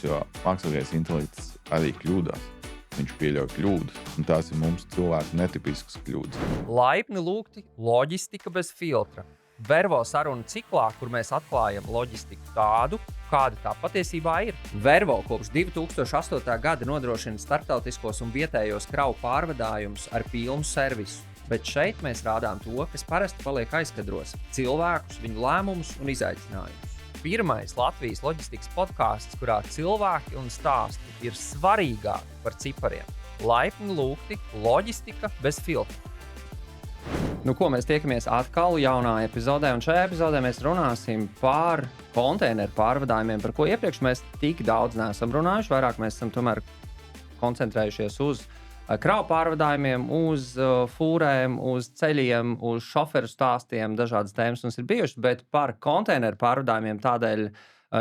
Jo mākslīgais intelekts arī kļūdās. Viņš pieļauj kļūdas, un tās ir mums cilvēku netipiskas kļūdas. Laipni lūgti loģistika bez filtra. Vervo sarunu ciklā, kur mēs atklājam loģistiku tādu, kāda tā patiesībā ir. Vervo kopš 2008. gada nodrošina starptautiskos un vietējos kravu pārvadājumus ar pilnu servisu. Bet šeit mēs rādām to, kas parasti paliek aizkadros – cilvēkus, viņu lēmumus un izaicinājumus. Pirmais Latvijas loģistikas podcasts, kurā cilvēki un stāsti ir svarīgāki par cipariem. Laipni lūgti loģistika bez filtra. Nu, ko mēs tiekamies atkal jaunā epizodē, un šajā epizodē mēs runāsim par konteineru pārvadājumiem, par ko iepriekš mēs tik daudz neesam runājuši. Vairāk mēs esam tomēr koncentrējušies uz kravu pārvadājumiem, uz fūrēm, uz ceļiem, uz šoferu stāstiem, dažādas tēmas mums ir bijušas, bet par konteineru pārvadājumiem tādēļ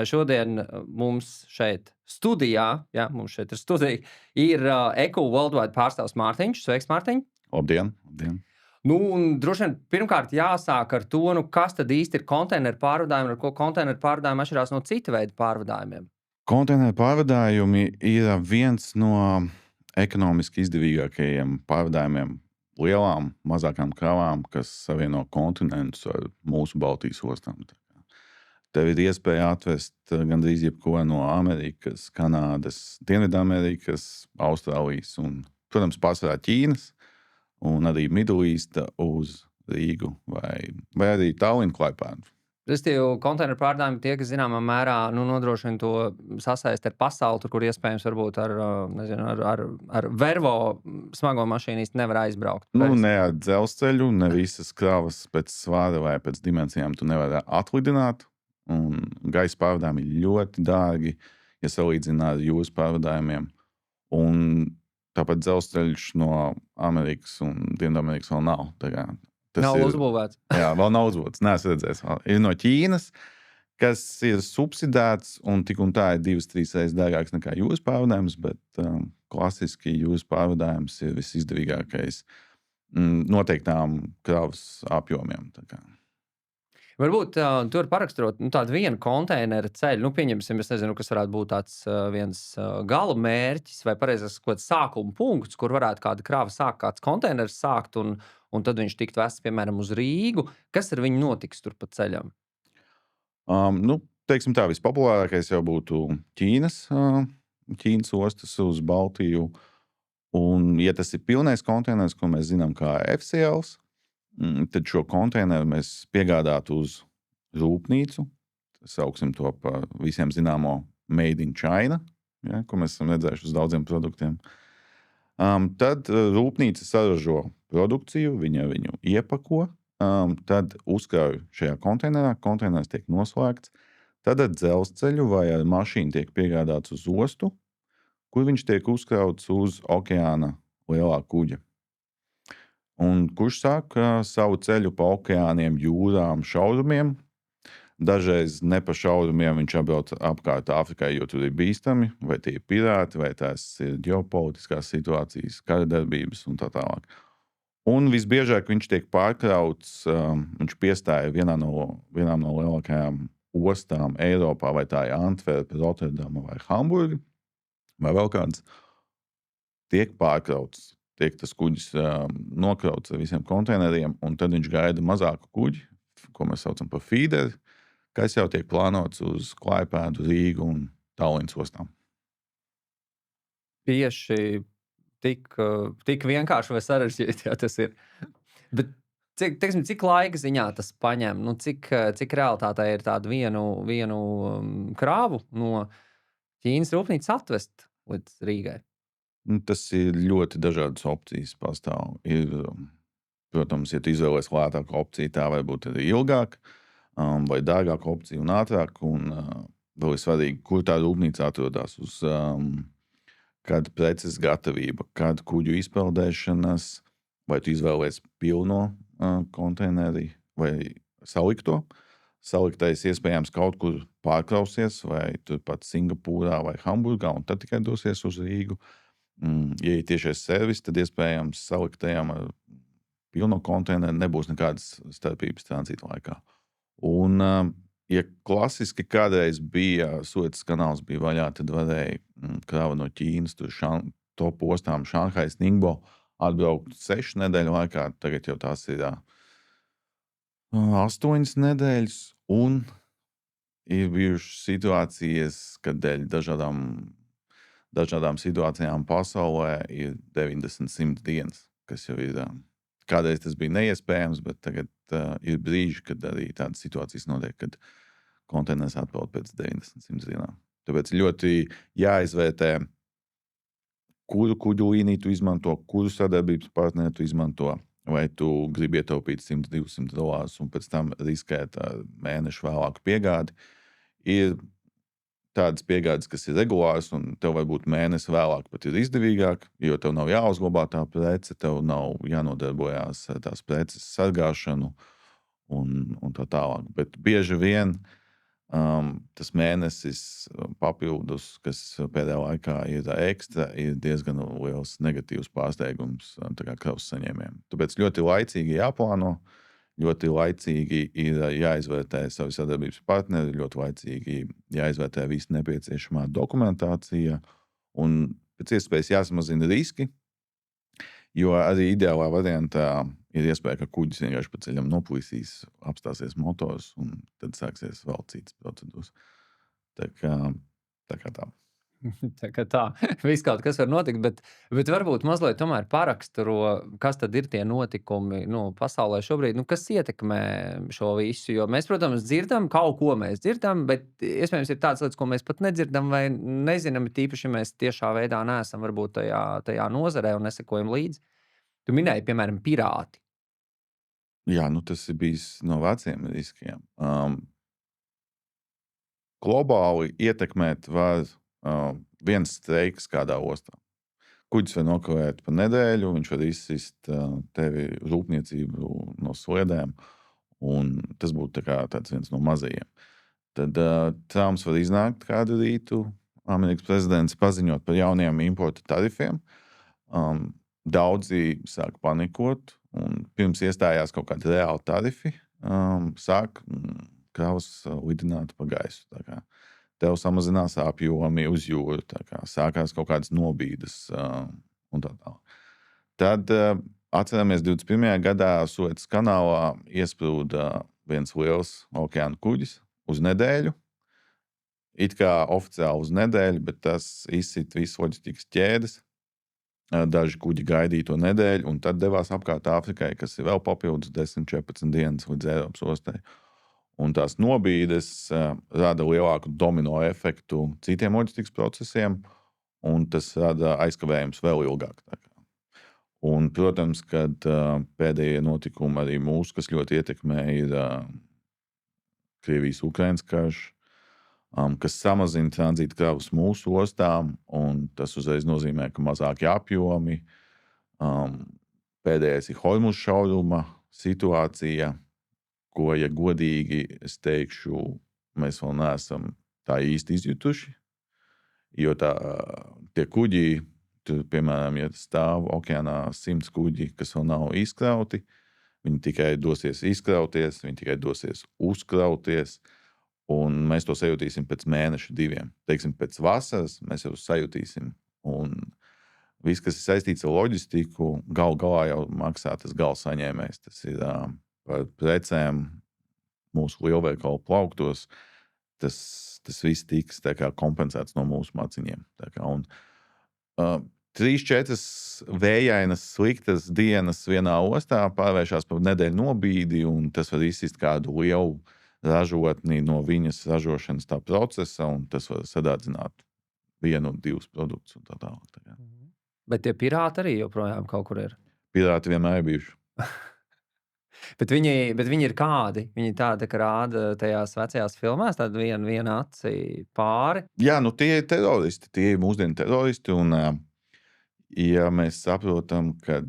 šodien mums šeit studijā, mums šeit ir studija, ir ECU Worldwide pārstāvs Mārtiņš. Sveiks, Mārtiņ! Labdien! Labdien! Nu, un droši vien pirmkārt jāsāk ar to, kas tad īsti ir konteineru pārvadājumi, ar ko konteineru pārvadājumi atšķirās no cita veida pārvadājumiem? Konteineru pārvadājumi ir viens no ekonomiski izdevīgākajiem pārvadājumiem lielām, mazākām kravām, kas savieno kontinentus ar mūsu Baltijas ostām. Tev ir iespēja atvest gandrīz jebko no Amerikas, Kanādas, Dienvidamerikas, Austrālijas un, protams, pārsvarā Ķīnas un arī Middle East uz Rīgu vai arī Tallinu Klaipēdu. Restīvi, konteineru pārvadājumi tie, kas zināmā mērā nodrošina to sasaist ar pasauli, tur, kur iespējams varbūt ar vervo smago mašīnu īsti nevar aizbraukt. Ne ar dzelzceļu, ne visas kravas pēc svāra vai pēc dimensijām tu nevar atlidināt. Un gaisa pārvadājumi ir ļoti dārgi, ja salīdzinā ar jūras pārvadājumiem. Un tāpat dzelzceļš no Amerikas un Dienvidamerikas vēl nav. Nav uzbūvēts. Jā, vēl nav uzbūvēts. Neesmu redzējis. Ir no Ķīnas, kas ir subsidēts un tik un tā ir 2-3 reizes dārgāks nekā jūras pārvadājums, bet klasiski jūras pārvadājums ir visizdevīgākais noteiktām kravas apjomiem. Varbūt tu vari paraksturot tādu vienu konteineru ceļu, pieņemsim, es nezinu, kas varētu būt tāds viens gala mērķis vai pareizais kaut kāds sākuma punkts, kur varētu kāda krava sākt, kāds konteiners sākt un tad viņš tiktu vests, piemēram, uz Rīgu. Kas ar viņu notiks tur pa ceļam? Teiksim tā, vispopulārākais jau būtu Ķīnas ostas uz Baltiju. Un, ja tas ir pilnais konteiners, ko mēs zinām kā FCLs, tad šo konteineru mēs piegādātu uz rūpnīcu. Sauksim to par visiem zināmo Made in China, ko mēs esam redzējuši uz daudziem produktiem. Tad rūpnīca saražo produkciju, viņa viņu iepako, tad uzkrauj šajā konteinerā, konteiners tiek noslēgts, tad ar dzelzceļu vai ar mašīnu tiek piegādāts uz ostu, kur viņš tiek uzkrauts uz okeāna lielā kuģa. Un kurš sāk savu ceļu pa okeāniem, jūrām, šaurumiem. Dažreiz ne pa šaurumiem viņš apbrauc apkārt Āfrikai, jo tur ir bīstami, vai tie ir pirāti, vai tās ir ģeopolitiskās situācijas, kara darbības un tā tālāk. Un visbiežāk viņš tiek pārkrauts, viņš piestāja vienā no lielākajām ostām Eiropā, vai tā ir Antverpe, Rotterdama vai Hamburga, vai vēl kāds, tiek pārkrauts. Tiek tas kuģis nokrauts ar visiem konteineriem, un tad viņš gaida mazāku kuģi, ko mēs saucam par feederi, kas jau tiek plānots uz Klaipēdu, Rīgu un Tallinas ostām. Tieši tik vienkārši vai sarežģīti, tas ir. Bet cik laika ziņā tas paņem? Cik realitātē ir tādu vienu krāvu no Ķīnas rūpnīcas atvest līdz Rīgai? Tas ir ļoti dažādas opcijas pastāv. Ir, protams, ja tu izvēlies lētāku opciju, tā var būt arī ilgāk, vai dārgāka opcija un ātrāk. Un vēl ir svarīgi, kur tā rūpnīca atrodas, uz kāda preces gatavība, kāda kuģu izpeldēšanas, vai tu izvēlies pilno konteineri vai salikto. Saliktais iespējams kaut kur pārkrausies, vai turpat Singapūrā vai Hamburgā, un tad tikai dosies uz Rīgu. Ja ir tiešais servis, tad iespējams saliktajam ar pilno konteineru nebūs nekādas starpības tranzīta laikā. Un ja klasiski kādreiz bija Suecas kanāls bija vaļā, tad varēja krava no Ķīnas, tur top ostām Šanhais, Ningbo atbraukt 6 nedēļu laikā. Tagad jau tās ir 8 nedēļas, un ir bijušas situācijas, kad dēļ dažādām situācijām pasaulē ir 90-100 dienas, kas jau ir. Kādreiz tas bija neiespējams, bet tagad ir brīži, kad arī tādas situācijas notiek, kad konteiners atpeld pēc 90-100 dienām. Tāpēc ļoti jāizvērtē, kuru kuģu līniju tu izmanto, kuru sadarbības partneri tu izmanto, vai tu gribi ietaupīt $100-200 un pēc tam riskēt mēnešu vēlāku piegādi. Ir tādas piegādes, kas ir regulāras, un tev varbūt mēnesi vēlāk pat ir izdevīgāk, jo tev nav jāuzglabā tā prece, tev nav jānodarbojās ar tās preces sargāšanu un tā tālāk. Bet bieži vien tas mēnesis papildus, kas pēdējā laikā ir ekstra, ir diezgan liels negatīvs pārsteigums kravas saņēmējiem. Tāpēc ļoti laicīgi jāplāno, ļoti laicīgi ir jāizvērtē savi sadarbības partneri, ļoti laicīgi jāizvērtē visa nepieciešamā dokumentācija un pēc iespējas jāsamazina riski, jo arī ideālā variantā ir iespēja, ka kuģis vienkārši pa ceļam nopuisīs, apstāsies motors un tad sāksies vēl citas procedūras. Tā kā tā. Tā. Viss kaut kas var notikt, bet varbūt mazliet tomēr paraksturo, kas tad ir tie notikumi pasaulē šobrīd, kas ietekmē šo visu. Jo mēs, protams, dzirdam, kaut ko mēs dzirdam, bet iespējams ir tādas lietas, ko mēs pat nedzirdam vai nezinām, tīpaši, ja mēs tiešā veidā neesam varbūt tajā nozarē un nesekojam līdzi. Tu minēji, piemēram, pirāti. Jā, tas ir bijis no veciem riskiem. Globāli ietekmēt var viens streiks kādā ostā. Kuģis var nokavēt pa nedēļu, viņš var izsist tevi rūpniecību no sliedēm, un tas būtu tāds viens no mazajiem. Tad Trumps var iznākt kādu rītu, Amerikas prezidents paziņot par jauniem importa tarifiem. Daudzi sāk panikot, un pirms iestājās kaut kādi reāli tarifi, sāk kravas lidināt pa gaisu. Tev samazinās apjomi uz jūru, sākās kaut kādas nobīdes un tā tālāk. Tad atceramies 21. gadā Suecas kanālā iesprūda viens liels okeāna kuģis uz nedēļu. It kā oficiāli uz nedēļu, bet tas izsit visu loģistikas ķēdes. Daži kuģi gaidīja to nedēļu un tad devās apkārt Āfrikai, kas ir vēl papildus 10-14 dienas līdz Eiropas ostai. Un tās nobīdes rada lielāku domino efektu citiem loģistikas procesiem, un tas rada aizkavējumus vēl ilgāk. Un, protams, kad pēdējie notikumi arī mūs, kas ļoti ietekmē, ir Krievijas-Ukrainas karš, kas samazina tranzīta kravas mūsu ostām, un tas uzreiz nozīmē, ka mazāki apjomi. Pēdējais ir Hormuz šauruma situācija, ko, ja godīgi, es teikšu, mēs vēl neesam tā īsti izjutuši, jo tie kuģi, tur, piemēram, ja stāv okeānā 100 kuģi, kas vēl nav izkrauti, viņi tikai dosies izkrauties, viņi tikai dosies uzkrauties, un mēs to sajutīsim pēc mēneša 2. Teiksim, pēc vasaras mēs jau sajutīsim, un viss, kas ir saistīts ar loģistiku, galā jau maksā tas gala saņēmējs, tas ir par precēm mūsu lielveikalu plauktos, tas viss tiks kompensēts no mūsu maciņiem. 3-4 vējainas, sliktas dienas vienā ostā pārvēršās par nedēļu nobīdi, un tas var izsist kādu lielu ražotni no viņas ražošanas tā procesa, un tas var sadārdzināt 1 un 2 produktus un tā tālāk. Bet tie pirāti arī joprojām kaut kur ir? Pirāti vienmēr ir bijuši. Bet viņi ir kādi? Viņi tādi, ka rāda tajās vecajās filmās, tāda viena aci pāri? Jā, tie ir teroristi, tie ir mūsdienu teroristi, un ja mēs saprotam, ka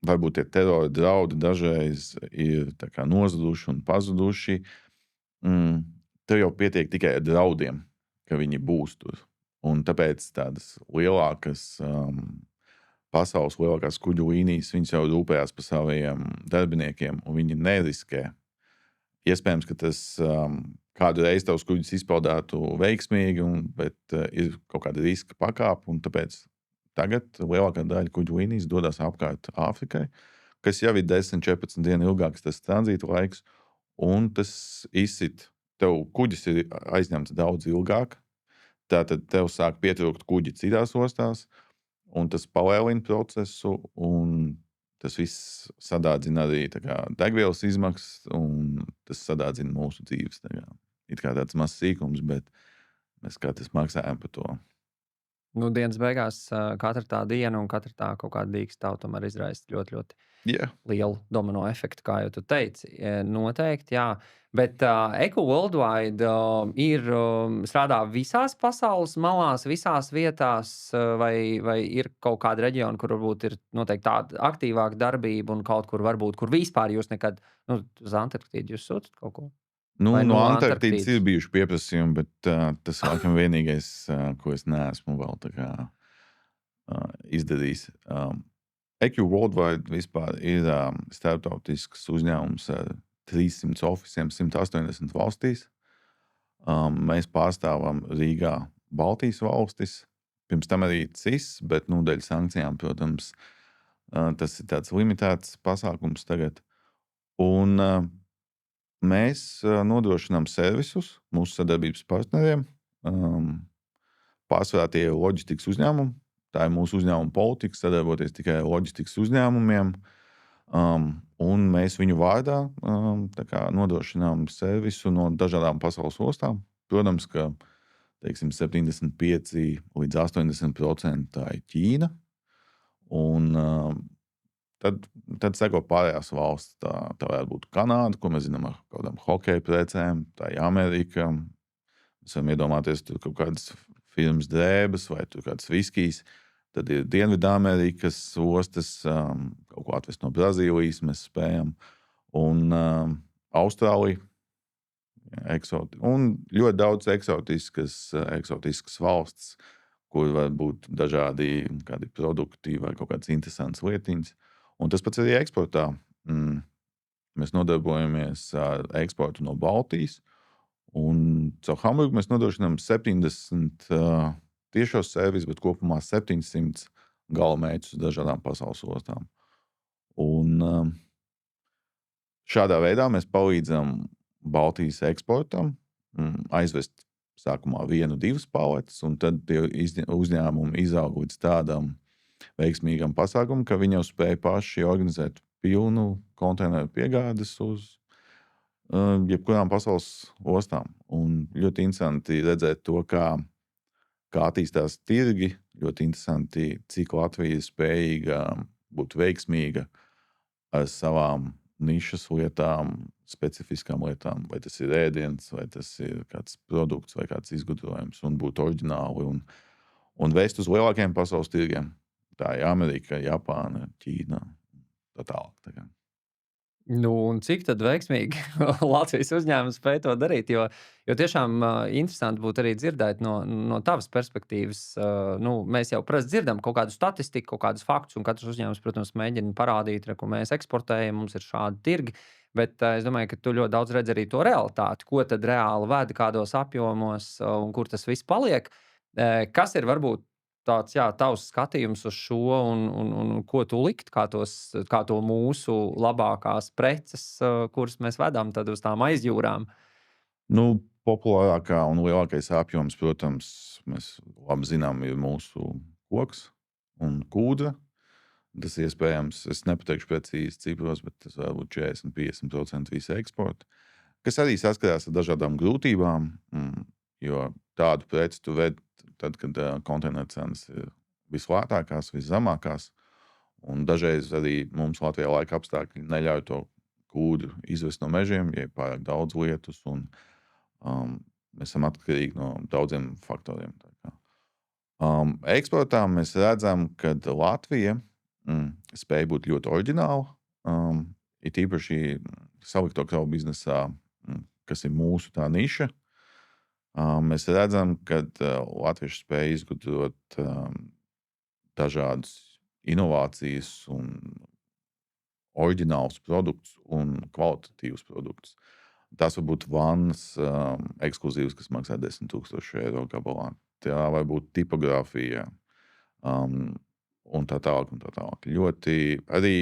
varbūt tie terora draudi dažreiz ir nozaduši un pazuduši, tev jau pietiek tikai ar draudiem, ka viņi būs tur. Un tāpēc tādas lielākas pasaules lielākās kuģu līnijas, viņas jau rūpējās par saviem darbiniekiem, un viņi neriskē iespējams, ka tas kādu reizi tavs kuģis izpeldētu veiksmīgi, bet ir kaut kāda riska pakāpe, un tāpēc tagad lielākā daļa kuģu līnijas dodas apkārt Āfrikai, kas jau ir 10-14 dienu ilgāks tas tranzīta laiks, un tas izsit. Tev kuģis ir aizņemts daudz ilgāk, tātad tev sāk pietrūkt kuģi citās ostās, un tas palēlina procesu, un tas viss sadārdzina arī degvielas izmaksas, un tas sadārdzina mūsu dzīves. It kā tāds mazs sīkums, bet mēs katrs maksājam par to. Dienas beigās katra tā diena un katra tā kaut kāda dīksta tomēr izraisa ļoti, ļoti lielu domino efektu, kā jau tu teici. Noteikti, jā. Bet Eco Worldwide strādā visās pasaules malās, visās vietās, vai ir kaut kāda reģiona, kur varbūt ir noteikti tāda aktīvāka darbība, un kaut kur varbūt, kur vispār jūs nekad, uz Antarktīdu jūs sūtat kaut ko? No Antarktīdas ir bijuši pieprasījumi, bet tas laikam vienīgais, ko es neesmu vēl izdarījis. Eco Worldwide vispār ir starptautisks uzņēmums ar 300 ofisiem 180 valstīs. Mēs pārstāvam Rīgā Baltijas valstis, pirms tam arī CIS, bet dēļ sankcijām, protams, tas ir tāds limitēts pasākums tagad. Un mēs nodrošinām servisus mūsu sadarbības partneriem. Pārsvarā tie ir loģistikas uzņēmumi. Tā ir mūsu uzņēmuma politika, sadarboties tikai ar loģistikas uzņēmumiem. Un mēs viņu vārdā nodrošinām servisu no dažādām pasaules ostām. Protams, ka 75 līdz 80% tā ir Ķīna. Un tad seko pārējās valsts. Tā varētu būt Kanāda, ko mēs zinām ar kādām hokeja precēm. Tā ir Amerika. Mēs varam iedomāties tur kaut kādas firmas drēbes vai tur kādas viskijas. Tad ir Dienvidamerikas ostas, kaut ko atvest no Brazīlijas mēs spējam. Un Austrālija. Un ļoti daudz eksotiskas valsts, kur var būt dažādi kādi produkti vai kaut kādas interesantas lietiņas. Un tas pats arī eksportā. Mēs nodarbojamies ar eksportu no Baltijas. Un caur Hamburgu mēs nodrošinām 70 tiešos servisus, bet kopumā 700 galamērķus uz dažādām pasaules ostām. Un šādā veidā mēs palīdzam Baltijas eksportam aizvest sākumā 1-2 paletes, un tad tie uzņēmumi izaug līdz tādam veiksmīgam pasākumam, ka viņi jau spēja paši organizēt pilnu konteineru piegādes uz jebkurām pasaules ostām. Un ļoti interesanti redzēt to, kā attīstās tirgi. Ļoti interesanti, cik Latvija ir spējīga būt veiksmīga ar savām nišas lietām, specifiskām lietām. Vai tas ir ēdiens, vai tas ir kāds produkts, vai kāds izgudrojums, un būt oriģināli un vēst uz lielākiem pasaules tirgiem. Tā ir Amerika, Japāna, Ķīna, tā tālāk. Un cik tad veiksmīgi Latvijas uzņēmums spēj to darīt? Jo tiešām interesanti būtu arī dzirdēt no tavas perspektīvas. Mēs jau parasti dzirdam kaut kādu statistiku, kaut kādus faktus, un katrs uzņēmums, protams, mēģina parādīt, ko mēs eksportējam, mums ir šādi tirgi. Bet es domāju, ka tu ļoti daudz redz arī to realitāti, ko tad reāli veda, kādos apjomos un kur tas viss paliek. Kas ir varbūt tāds, tavs skatījums uz šo un ko tu likt, kā to mūsu labākās preces, kuras mēs vedam tad uz tām aizjūrām? Populārākā un lielākais apjoms, protams, mēs labi zinām, ir mūsu koks un kūdra. Tas iespējams, es nepateikšu precīzi cipros, bet tas var būt 40-50% visa eksporta, kas arī saskarās ar dažādām grūtībām, jo tādu preci tu ved tad, kad konteineru cenas ir vislētākās, viszemākās. Un dažreiz arī mums Latvijā laika apstākļi neļauj to kūdru izvest no mežiem, ja ir pārāk daudz lietus, un mēs esam atkarīgi no daudziem faktoriem. Eksportā mēs redzam, ka Latvija spēja būt ļoti oriģināla, it īpaši salikto kravu biznesā, kas ir mūsu tā niša. Mēs redzam, ka latvieši spēja izgudrot dažādas inovācijas un oriģinālus produktus un kvalitatīvus produktus. Tas var būt vannas ekskluzīvs, kas maksā 10,000 eiro gabalā. Tā var būt tipogrāfija un tā tālāk. Ļoti arī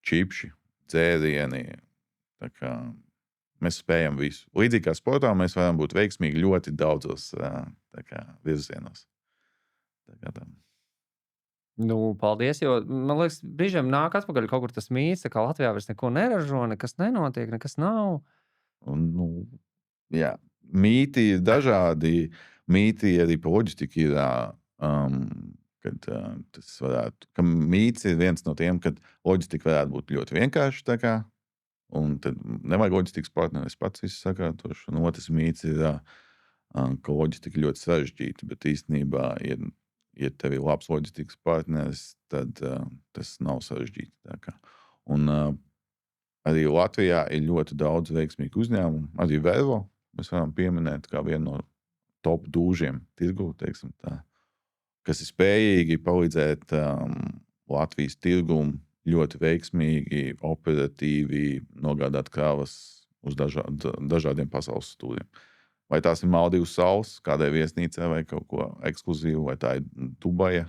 čipši, dzērieni. Tā kā mēs spējam visu. Līdzīgi kā sportā, mēs varam būt veiksmīgi ļoti daudzos virzienos. Tā. Paldies, jo man liekas, brīžiem nāk atpakaļ kaut kur tas mīts, ka Latvijā vairs neko neražo, nekas nenotiek, nekas nav. Un, jā, mīti ir dažādi. Mīti arī pa loģistiku ir, kad tas varētu, ka mīts ir viens no tiem, kad loģistika varētu būt ļoti vienkārši, tā kā, un tad nevajag loģistikas partneri, es pats visu sakārtošu. Un otrs mīts ir, ka loģistika ļoti sarežģīta, bet īstenībā, ja tev ir labs loģistikas partneris, tad tas nav sarežģīti. Tā kā. Un arī Latvijā ir ļoti daudz veiksmīgu uzņēmumu. Arī Vervo mēs varam pieminēt kā vienu no top dūžiem tirgu, teiksim tā, kas ir spējīgi palīdzēt Latvijas tirgumu ļoti veiksmīgi, operatīvi nogādāt kravas uz dažādiem pasaules stūriem. Vai tās ir Maldīvu salas, kādai viesnīcai vai kaut ko ekskluzīvu, vai tā ir Dubaja,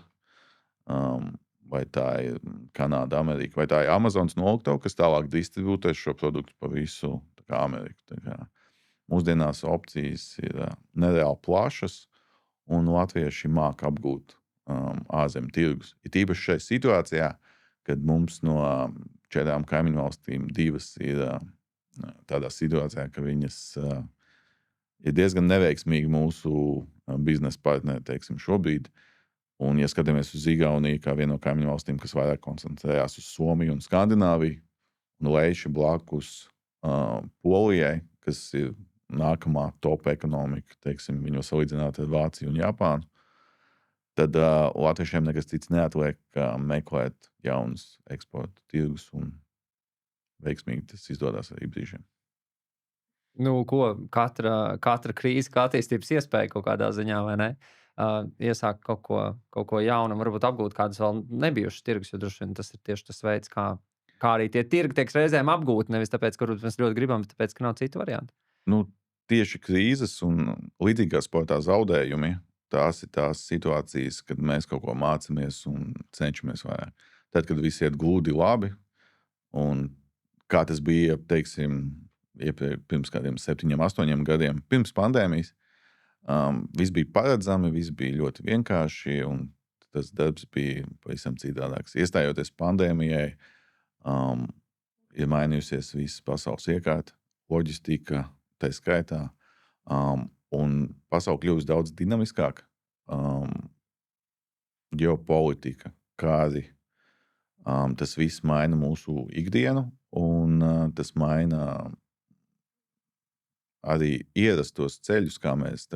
vai tā ir Kanāda, Amerika, vai tā ir Amazonas noliktava, kas tālāk distribūtēs šo produktu pa visu Ameriku. Tā kā mūsdienās opcijas ir nereāli plašas, un latvieši māk apgūt ārzemju tirgus. Ir tīpaši šajā situācijā, kad mums no 4 kaimiņu valstīm 2 ir tādā situācijā, ka viņas ir diezgan neveiksmīgi mūsu biznesa partneri, teiksim, šobrīd. Un, ja skatāmies uz Igauniju, kā vienu no kaimiņu valstīm, kas vairāk koncentrējās uz Somiju un Skandināviju, un Leiši blakus Polijai, kas ir nākamā top ekonomika, teiksim, viņu salīdzināt ar Vāciju un Japānu, tad latviešiem nekas cits neatliek, kā meklēt jaunus eksporta tirgus, un veiksmīgi tas izdodas arī brīžiem. Katra krīze, kā attīstības iespēja kaut kādā ziņā, vai ne? Iesāk kaut ko jaunu, varbūt apgūt kādus vēl nebijušus tirgus, jo droši vien tas ir tieši tas veids, kā arī tie tirgi tiek reizēm apgūti, nevis tāpēc, ka mēs ļoti gribam, bet tāpēc, ka nav citu variantu. Tieši krīzes un līdzīgā sportā zaudējumi, tās ir tās situācijas, kad mēs kaut ko mācāmies un cenšamies vairāk. Tad, kad viss iet gludi labi, un kā tas bija, teiksim, pirms kādiem 7, 8 gadiem, pirms pandēmijas, viss bija paredzami, viss bija ļoti vienkārši, un tas darbs bija pavisam citādāks. Iestājoties pandēmijai, ir mainījusies visas pasaules iekārta, loģistika, tā skaitā, un pasaule kļūst daudz dinamiskāka. Ģeopolitika, kādi, tas viss maina mūsu ikdienu, un tas maina arī ierastos ceļus, kā mēs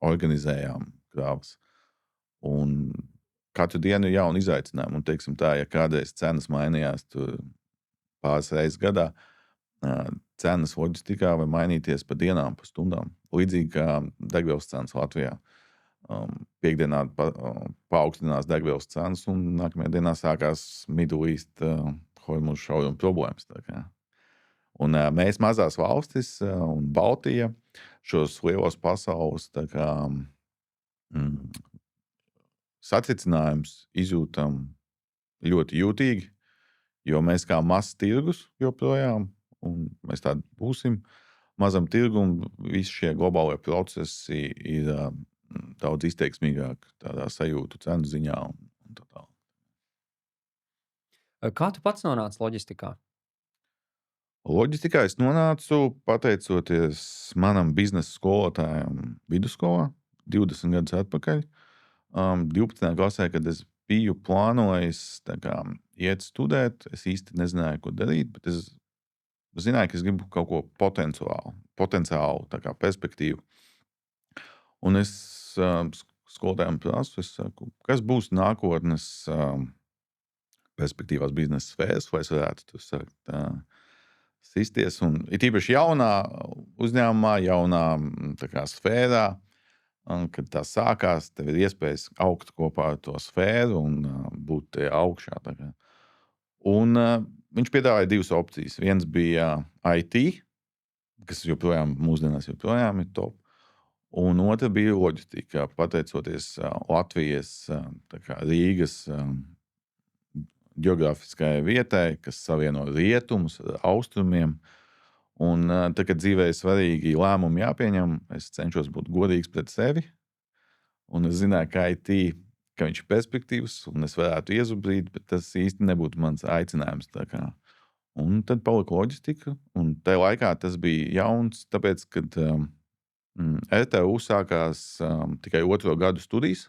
organizējām kravas. Un katru dienu ir jauni izaicinājumi. Un, teiksim tā, ja kādreiz cenas mainījās pāris reizes gadā, cenas loģistikā var mainīties pa dienām, pa stundām. Līdzīgi kā degvielas cenas Latvijā. Piektdienā paaugstinās degvielas cenas, un nākamajā dienā sākās Middle East hormūzu šauruma problēmas. Un mēs mazās valstis un Baltija šos lielos pasaules satricinājumus izjūtam ļoti jūtīgi, jo mēs kā mazs tirgus joprojām, un mēs tādi būsim, mazam tirgum visi šie globālie procesi ir daudz izteiksmīgāk tādā sajūtu cenu ziņā un tā tālāk. Kā tu pats nonāci loģistikā? Loģistikā es nonācu pateicoties manam biznesa skolotājam vidusskolā 20 gadus atpakaļ. 12. klasē, kad es biju plānojis iet studēt, es īsti nezināju, ko darīt, bet es zināju, ka es gribu kaut ko potenciālu perspektīvu. Un es skolotājiem prasu, es saku, kas būs nākotnes perspektīvās biznesa sfēras, vai es varētu tur sākt sisties. Un ir tīpaši jaunā uzņēmumā, jaunā sfērā, kad tā sākās, tev ir iespējas augt kopā ar to sfēru un būt tajā augšā. Un viņš piedāvāja 2 opcijas. Viens bija IT, kas mūsdienās joprojām ir top. Un otra bija loģistika, pateicoties Latvijas Rīgas geogrāfiskajai vietai, kas savieno rietumus ar austrumiem. Un tad, kad dzīvē ir svarīgi lēmumi jāpieņem, es cenšos būt godīgs pret sevi. Un es zināju, ka viņš ir perspektīvs, un es varētu iezubrīt, bet tas īsti nebūtu mans aicinājums. Un tad palika loģistika, un tajā laikā tas bija jauns, tāpēc, kad RTU sākās tikai 2. gadu studijas,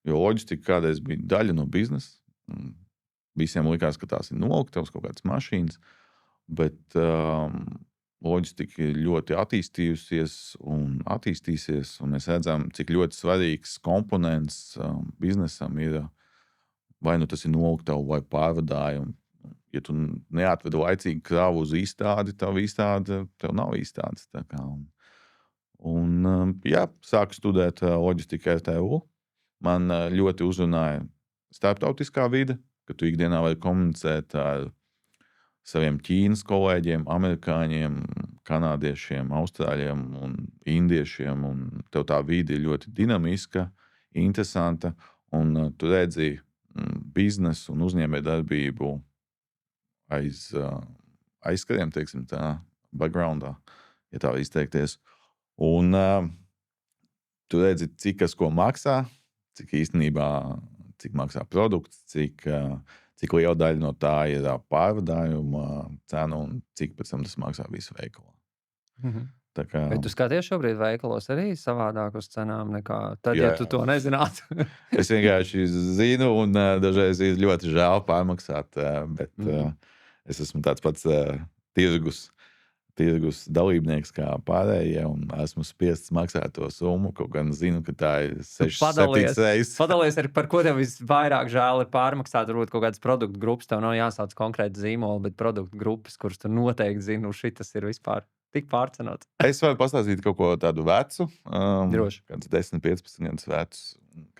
jo loģistika kādreiz bija daļa no biznesa. Visiem likās, ka tās ir noliktavas, kaut kādas mašīnas, bet loģistika ir ļoti attīstījusies un attīstīsies, un mēs redzam, cik ļoti svarīgs komponents biznesam ir, vai nu tas ir noliktava vai pārvadājumi. Ja tu neatvedi laicīgi kravu uz izstādi, tev nav izstādes. Sāku studēt loģistiku RTU. Man ļoti uzrunāja starptautiskā vide, ka tu ikdienā vari komunicēt ar saviem Ķīnas kolēģiem, amerikāņiem, kanādiešiem, austrāļiem un indiešiem. Un tev tā vide ir ļoti dinamiska, interesanta, un tu redzi biznesu un uzņēmējdarbību aizkariem, teiksim tā, backgroundā, ja tā var izteikties. Un tu redzi, cik kas ko maksā, cik īstenībā, cik maksā produkts, cik liela daļa no tā ir pārvadājuma cena un cik pēc tam tas maksā visu veikalā. Bet tu skaties šobrīd veikalos arī savādāk uz cenām nekā tad, ja tu to nezinātu? Es vienkārši zinu, un dažreiz ir ļoti žēl pārmaksāt, bet es esmu tāds pats tirgus dalībnieks kā pārējie, un esmu spiests maksāt to summu, kaut gan zinu, ka tā ir 6-7 reizes. Padalies, par ko tev visvairāk žēl ir pārmaksāt, varbūt kaut kādas produktu grupas, tev nav jāsauc konkrēti zīmoli, bet produktu grupas, kuras tu noteikti zini, šitas ir vispār tik pārcenots. Es varu pastāstīt kaut ko tādu vecu, Droši. kāds 10-15 gadus vecs,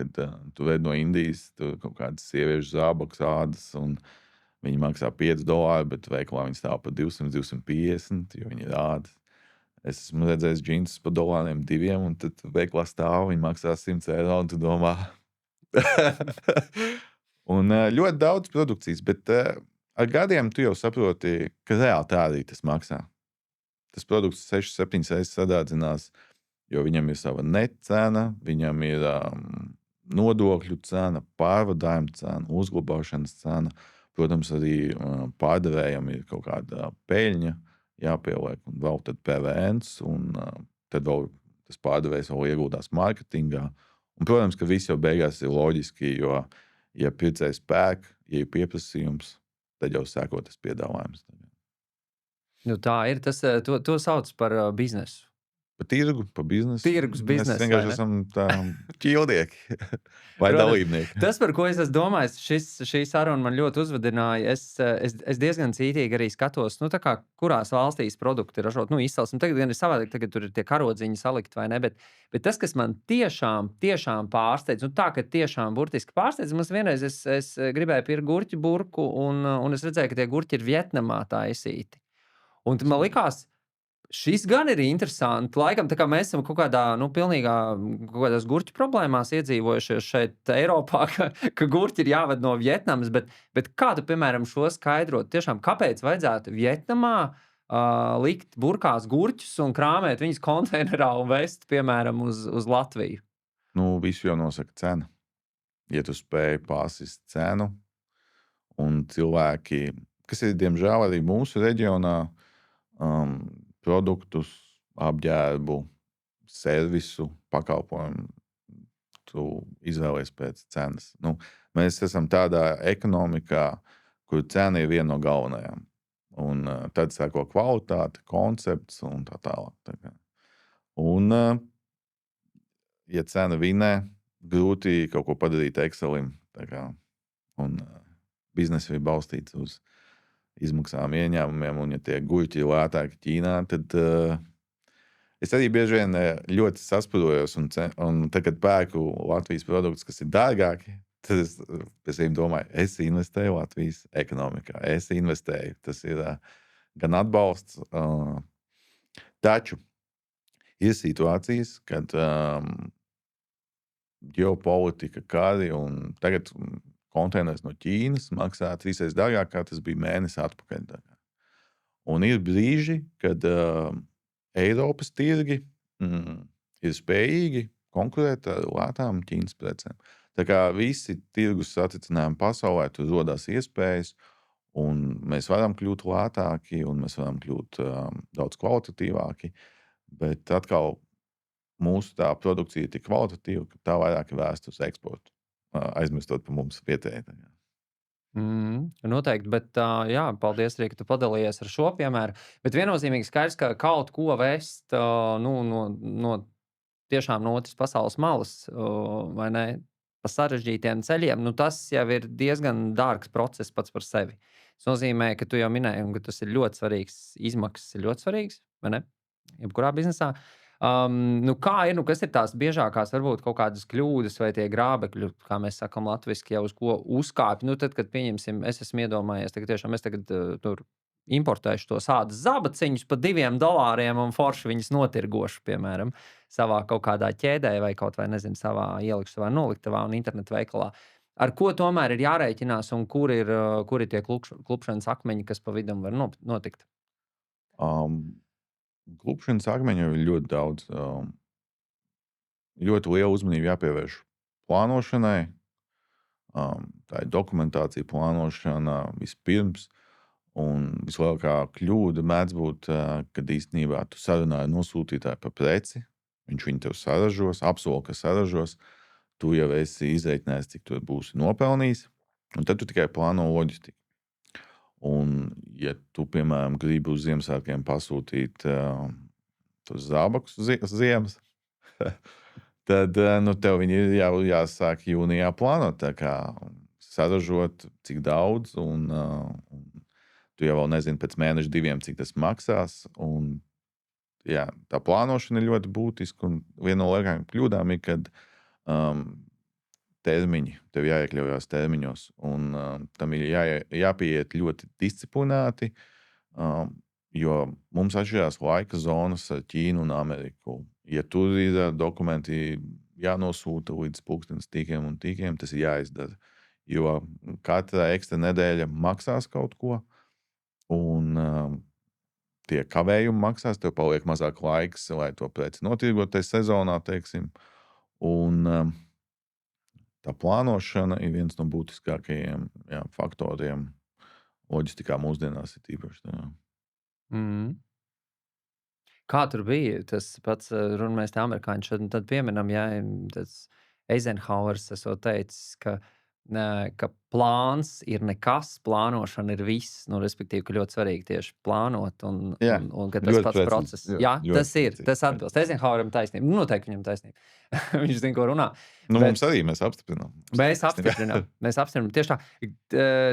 kad tu ved no Indijas, tu kaut kādas sieviešu zābakus ādas, un viņi maksā $5, bet veikalā viņi stāv par 200-250, jo viņi ir ādas. Es esmu redzējis džinsus par $2, un tad veikalā stāv, viņi maksā €100, un tu domā. Un ļoti daudz produkcijas, bet ar gadiem tu jau saproti, ka reāli tā arī tas maksā. Tas produkts 6-7 reizes sadārdzinās, jo viņam ir sava net cena, viņam ir nodokļu cena, pārvadājuma cena, uzglabāšanas cena. Protams, arī pārdevējam ir kaut kāda peļņa jāpieliek, un vēl tad PVNs, un tad vēl tas pārdevējs vēl ieguldās mārketingā. Un, protams, ka viss jau beigās ir loģiski, jo, ja pircējs pērk, ja ir pieprasījums, tad jau sēko tas piedāvājums. Nu, tā ir. To sauc par biznesu. Pa tirgu, pa biznesu. Tirgus biznesu. Mēs vienkārši esam tā ķildnieki vai dalībnieki. Tas, par ko es esmu domājis, šī saruna man ļoti uzvedināja. Es diezgan cītīgi arī skatos, tā kā kurās valstīs produkti ir ražot. Izcelsme tagad gan ir savādāk, tagad tur ir tie karodziņi salikt vai ne, bet tas, kas man tiešām pārsteidz, tā, ka tiešām burtiski pārsteidz, man vienreiz es gribēju pirkt gurķu burku, un es redzēju, ka tie gurķi ir Vietnamā taisīti. Un man likās, šis gan ir interesanti. Laikam, tā kā mēs esam kaut kādās gurķu problēmās iedzīvojušies šeit Eiropā, ka gurķi ir jāved no Vietnamas, bet kā tu, piemēram, šo skaidrot? Tiešām, kāpēc vajadzētu Vietnamā likt burkās gurķus un krāmēt viņus konteinerā un vest, piemēram, uz Latviju? Visu jau nosaka cena. Ja tu spēj pārsist cenu, un cilvēki, kas ir, diemžēl, arī mūsu reģionā, produktus, apģērbu, servisu, pakalpojumu, tu izvēlies pēc cenas. Mēs esam tādā ekonomikā, kur cena ir viena no galvenajām. Un tad sāko kvalitāte, koncepts un tā tālāk. Un, ja cena vinē, grūti kaut ko padarīt Excelim. Un biznesa ir balstīts uz izmaksām, ieņēmumiem, un ja tie guļķi ir lētāki Ķīnā, tad es arī bieži vien ļoti sasparojos, un tad, kad pērku Latvijas produktus, kas ir dārgāki, tad es viņiem domāju, es investēju Latvijas ekonomikā, es investēju. Tas ir gan atbalsts Taču ir situācijas, kad ģeopolitika, kari un tagad konteiners no Ķīnas maksā 3 dārgāk, kā tas bija mēnesi atpakaļ. Un ir brīži, kad Eiropas tirgi ir spējīgi konkurēt ar lētām Ķīnas precēm. Tā kā visi tirgus satricinājumi pasaulē, tur rodās iespējas, un mēs varam kļūt lētāki, un mēs varam kļūt daudz kvalitatīvāki, bet atkal mūsu tā produkcija ir tik kvalitatīva, ka tā vairāk ir vērsta uz eksportu, aizmirstot par mums vietēji. Noteikti, bet jā, paldies arī, ka tu padalījies ar šo piemēru. Bet viennozīmīgi skaidrs, ka kaut ko vest no tiešām no otras pasaules malas, vai ne, pa sarežģītiem ceļiem, tas jau ir diezgan dārgs process pats par sevi. Tas nozīmē, ka tu jau minēji, ka tas ir ļoti svarīgs, izmaksas ir ļoti svarīgas, vai ne? Jebkurā biznesā. Kā ir, kas ir tās biežākās, varbūt kaut kādas kļūdas vai tie grābekļi, kā mēs sakam latviski, jau uz ko uzkāpj? Tad, kad pieņemsim, es esmu iedomājies, tiešām es tagad tur importēšu tos ādas zabaciņus par $2 un forši viņus notirgošu, piemēram, savā kaut kādā ķēdē vai kaut vai, nezinu, savā ielikšu savā noliktavā un internetu veikalā. Ar ko tomēr ir jārēķinās un kur ir tie klupšanas akmeņi, kas pa vidam var notikt? Klupšanas akmeņu ir ļoti daudz. Ļoti liela uzmanība jāpievērš plānošanai. Tā ir dokumentācija, plānošana vispirms. Un vislielākā kļūda mēdz būt, kad īstenībā tu sarunāji nosūtītāju par preci, viņš viņu tev saražos, apsola, ka saražos, tu jau esi izreikinājis, cik tu būsi nopelnījis, un tad tu tikai plāno loģistiku. Un, ja tu, piemēram, gribi uz Ziemassvētkiem pasūtīt tos zābakus ziemas, tad tev viņi ir jāsāk jūnijā plānot, tā kā saražot, cik daudz, un tu jau vēl nezini pēc mēneša 2, cik tas maksās. Un, jā, tā plānošana ir ļoti būtiska. Un viena no lielākajām kļūdām ir, kad termiņi, tev jāiekļaujās termiņos. Un tam ir jāpieiet ļoti disciplinēti, jo mums atšķirās laika zonas ar Ķīnu un Ameriku. Ja tur ir dokumenti jānosūta līdz pulkstenes tīkiem un tīkiem, tas ir jāizdara. Jo katra ekstra nedēļa maksās kaut ko. Un tie kavējumi maksās, tev paliek mazāk laiks, lai to preci notirgoties sezonā, teiksim. Un tā plānošana ir viens no būtiskākajiem faktoriem loģistikā mūsdienās ir tīpaši. Kā tur bija? Tas pats, mēs te amerikāņi tad pieminam, tas Eizenhauers esot teicis, ka plāns ir nekas, plānošana ir viss. Respektīvi, ka ļoti svarīgi tieši plānot un ka tas pats process. Jā, tas ir. Tas atbilst. Eizenhaueram taisnība. Noteikti viņam taisnība. Viņš zina, ko runā. Mums arī mēs apstiprinām. Mēs apstiprinām. Tieši tā.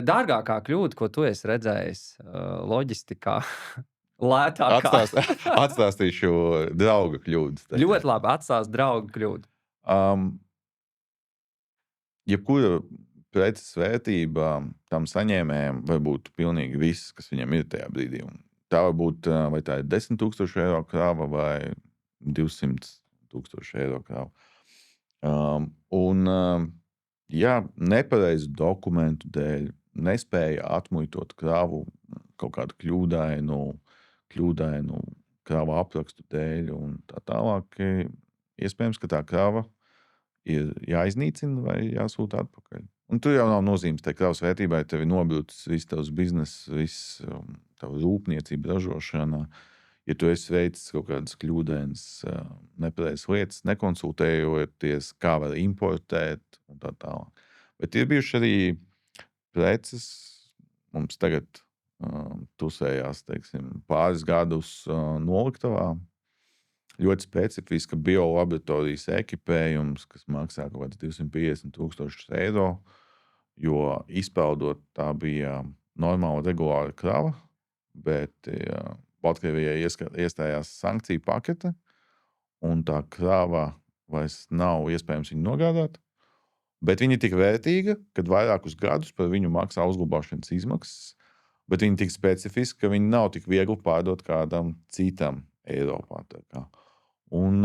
Dārgākā kļūda, ko tu esi redzējis loģistikā, lētākā. Atstāstīšu drauga kļūdas. Ļoti labi, atstāst drauga kļūdu. Jebkura preces vērtība tam saņēmējam var būt pilnīgi viss, kas viņam ir tajā brīdī. Un tā var būt, vai tā ir 10,000 eiro krāva vai 200,000 eiro krāva. Nepareizu dokumentu dēļ nespēja atmuitot krāvu kaut kādu kļūdainu krāva aprakstu dēļ un tā tālāk. Iespējams, ka tā krāva ir jāiznīcina vai jāsūta atpakaļ. Un tur jau nav nozīmes tai kravas vērtībai, tev ir nobrucis viss tavs bizness, viss tava rūpniecība, ražošana. Ja tu esi veicis kaut kādas kļūdainas, nepareizas lietas, nekonsultējoties, kā var importēt un tā tālāk. Bet ir bijuši arī preces, mums tagad tusējās, teiksim, pāris gadus noliktavā. Ļoti specifiska biolaboratorijas ekipējums, kas maksā kaut kāds 250,000 eiro, jo izpeldot tā bija normāla regulāra krava, bet Baltkrievijai iestājās sankciju pakete, un tā krava vairs nav iespējams viņu nogādāt, bet viņa ir tik vērtīga, kad vairākus gadus par viņu maksā uzglabāšanas izmaksas, bet viņa tik specifiska, ka viņa nav tik viegli pārdot kādam citam Eiropā. Tā kā. Un,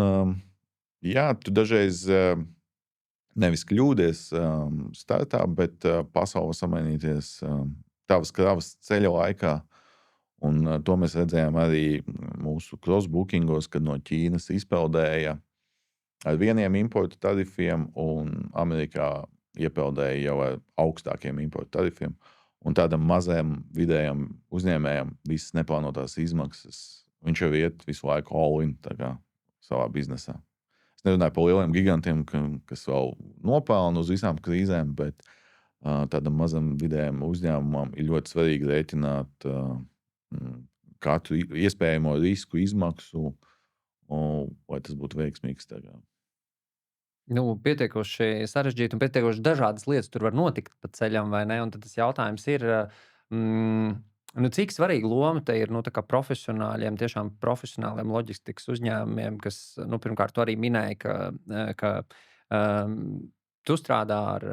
jā, tu dažreiz nevis kļūdies startā, bet pasaule samainīties tavas kravas ceļa laikā. Un to mēs redzējām arī mūsu crossbookingos, kad no Ķīnas izpeldēja ar vieniem importu tarifiem, un Amerikā iepeldēja jau ar augstākiem importu tarifiem. Un tādam mazajam vidējam uzņēmējam visas neplānotās izmaksas, viņš jau iet visu laiku all-in savā biznesā. Es nerunāju par lieliem gigantiem, kas vēl nopelna uz visām krīzēm, bet tādam mazam vidējam uzņēmumam ir ļoti svarīgi rēķināt katru iespējamo risku, izmaksu, lai tas būtu veiksmīgs. Pietiekoši sarežģīti un pietiekoši dažādas lietas tur var notikt pa ceļam, vai ne? Un tad tas jautājums ir, cik svarīga loma te ir tā kā profesionāļiem, tiešām profesionāliem loģistikas uzņēmumiem, kas, pirmkārt, tu arī minēji, ka tu strādā ar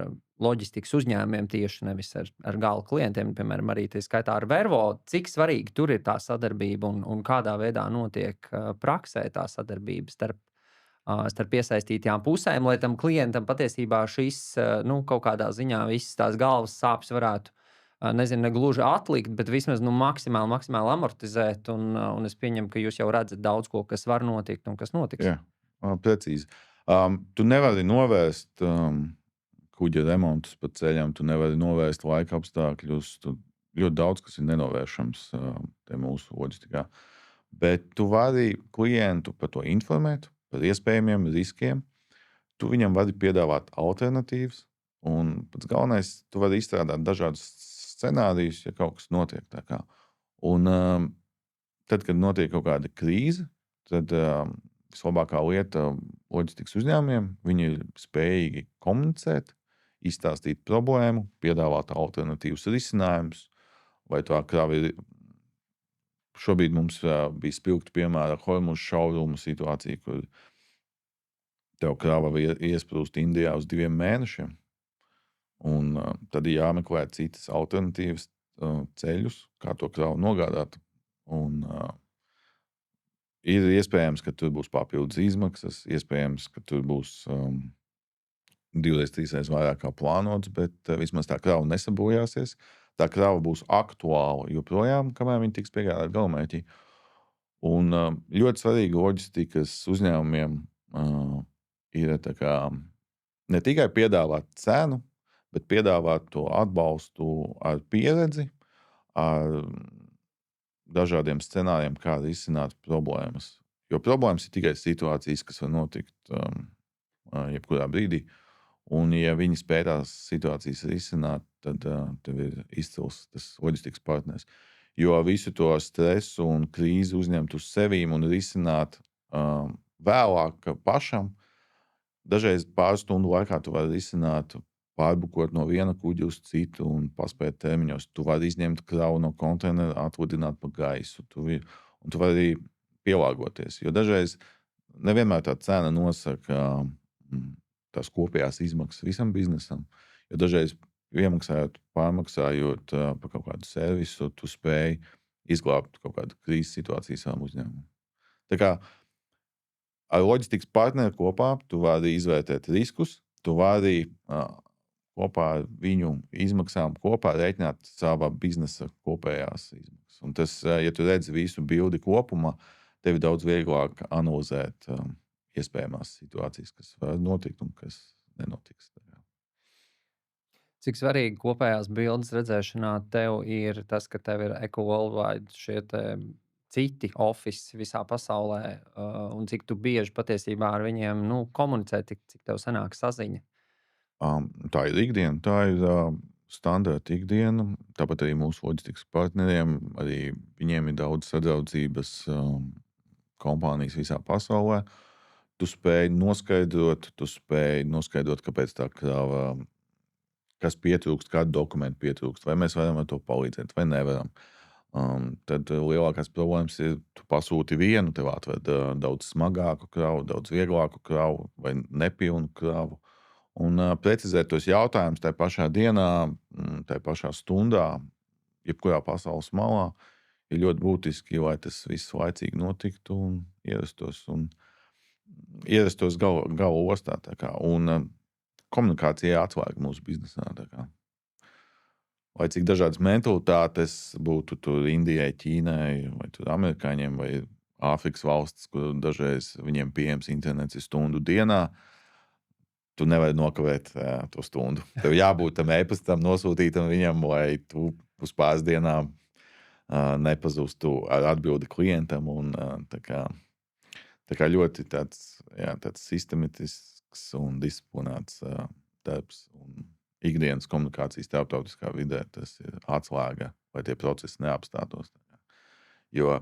loģistikas uzņēmumiem tieši nevis ar gala klientiem, piemēram, arī tie skaitā ar Vervo. Cik svarīgi tur ir tā sadarbība un kādā veidā notiek praksē tā sadarbība starp iesaistītajām pusēm, lai tam klientam patiesībā šis kaut kādā ziņā visas tās galvas sāpes varētu, nezinu, ne gluži atlikt, bet vismaz maksimāli amortizēt. Un es pieņemu, ka jūs jau redzat daudz ko, kas var notikt un kas notiks. Jā, precīzi. Tu nevari novērst kuģa remontus pa ceļam, tu nevari novērst laika apstākļus. Ļoti daudz, kas ir nenovēršams te mūsu loģistikā. Bet tu vari klientu par to informēt, par iespējamiem riskiem. Tu viņam vari piedāvāt alternatīvas. Un pats galvenais, tu vari izstrādāt dažādus scenārijus, ja kaut kas notiek. Un tad, kad notiek kaut kāda krīze, tad vislabākā lieta loģistikas uzņēmumiem, viņi ir spējīgi komunicēt, izstāstīt problēmu, piedāvāt alternatīvus risinājumus, vai tā krava ir. Šobrīd mums bija spilgti piemēra Hormuz šaurumu situācija, kur tev krava iesprūst Indijā uz 2 mēnešiem. Un tad ir jāmeklē citas alternatīvas ceļus, kā to kravu nogādāt. Un ir iespējams, ka tur būs papildus izmaksas, iespējams, ka tur būs 2-3 reizes vairāk kā plānots, bet vismaz tā krava nesabojāsies. Tā krava būs aktuāla joprojām, kamēr viņi tiks piegādāti galamērķī. Un ļoti svarīgi loģistikas uzņēmumiem ir ne tikai piedāvāt cenu, bet piedāvāt to atbalstu ar pieredzi, ar dažādiem scenārijiem, kā risināt problēmas. Jo problēmas ir tikai situācijas, kas var notikt jebkurā brīdī. Un, ja viņi spēj tās situācijas risināt, tad tev ir izcils tas loģistikas partners. Jo visu to stresu un krīzi uzņemt uz sevīm un risināt vēlāk pašam, dažreiz pāris stundu laikā tu vari risināt, pārbukot no viena kuģa uz citu un paspēt termiņos. Tu vari izņemt kravu no konteinera, atlidināt pa gaisu. Un tu vari pielāgoties. Jo dažreiz nevienmēr tā cena nosaka tās kopējās izmaksas visam biznesam. Jo dažreiz iemaksājot, pārmaksājot par kaut kādu servisu, tu spēj izglābt kaut kādu krīzes situāciju savam uzņēmumam. Tā kā ar loģistikas partneri kopā tu vari izvērtēt riskus, tu vari kopā ar viņu izmaksām kopā rēķināt savā biznesa kopējās izmaksas. Un tas, ja tu redzi visu bildi kopumā, tev ir daudz vieglāk analizēt iespējamās situācijas, kas var notikt un kas nenotiks. Cik svarīgi kopējās bildes redzēšanā tev ir tas, ka tev ir Eco-Worldwide šie citi ofici visā pasaulē, un cik tu bieži patiesībā ar viņiem komunicē, cik tev sanāk saziņa? Tā ir ikdiena, tā ir standarta ikdiena. Tāpat arī mūsu loģistikas partneriem, arī viņiem ir daudz sadraudzības kompānijas visā pasaulē. Tu spēj noskaidrot, kāpēc tā krava, kas pietrūkst, kādu dokumentu pietrūkst, vai mēs varam ar to palīdzēt, vai nevaram. Tad lielākās problēmas ir, tu pasūti vienu, tev atved daudz smagāku kravu, daudz vieglāku kravu vai nepilnu kravu. Un precizēt tos jautājumus tajā pašā dienā, tajā pašā stundā, jebkurā pasaules malā, ir ļoti būtiski, lai tas viss laicīgi notiktu un ierastos gala ostā. Un komunikācija atslēga mūsu biznesā. Lai cik dažādas mentalitātes būtu tur Indijai, Ķīnai, vai tur amerikāņiem, vai Āfrikas valstis, kur dažreiz viņiem pieejams internets ir stundu dienā, tu nevari nokavēt to stundu. Tev jābūt tam e-pastam nosūtītam viņam, lai tu uz pāris dienām nepazustu ar atbildi klientam. Un, tā kā ļoti tāds sistematisks un disciplinēts darbs. Un ikdienas komunikācijas starptautiskā vidē tas ir atslēga, lai tie procesi neapstātos. Jo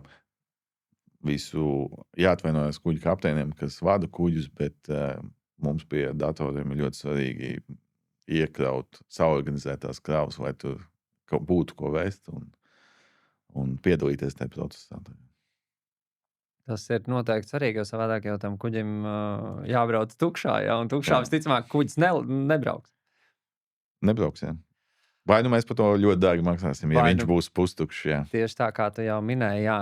visu jāatvainojas kuģu kapteiniem, kas vada kuģus, bet mums pie datoriem ir ļoti svarīgi iekraut saorganizētās kravas, lai tur būtu ko vēst un piedalīties tajā procesā. Tas ir noteikti svarīgi, jo savādāk jau tam kuģim jābrauc tukšā, ja, un tukšā visticamāk kuģis nebrauks. Nebrauks, jā. Vai nu mēs par to ļoti dārgi maksāsim, ja viņš būs pustukšs, jā. Tieši tā, kā tu jau minēji, jā.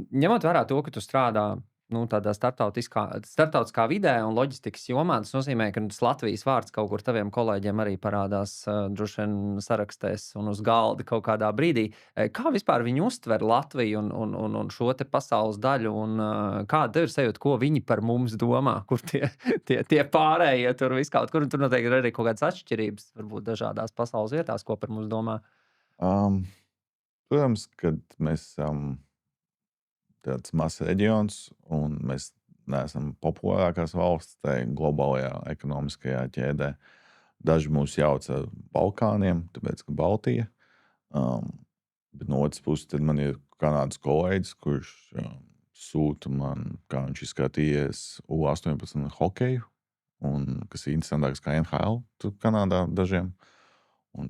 Ņemot vērā to, ka tu strādā tādā starptautiskā vidē un loģistikas jomā, tas nozīmē, ka Latvijas vārds kaut kur taviem kolēģiem arī parādās droši vien sarakstēs un uz galda kaut kādā brīdī. Kā vispār viņi uztver Latviju un šo te pasaules daļu, un kāda tev ir sajūta, ko viņi par mums domā, kur tie pārējie tur viskaut, kur tur noteikti ir arī kaut kādas atšķirības, varbūt dažādās pasaules vietās, ko par mums domā? Protams, kad mēs tāds mazs reģions, un mēs neesam populārākās valsts tajā globālajā ekonomiskajā ķēdē. Daži mūs jauc ar Balkāniem, tāpēc, ka Baltija. Bet no otras puses, tad man ir Kanādas kolēģis, kurš sūta man, kā viņš izskatījies U18 hokeju, un kas ir interesantāks kā NHL tur Kanādā dažiem. Un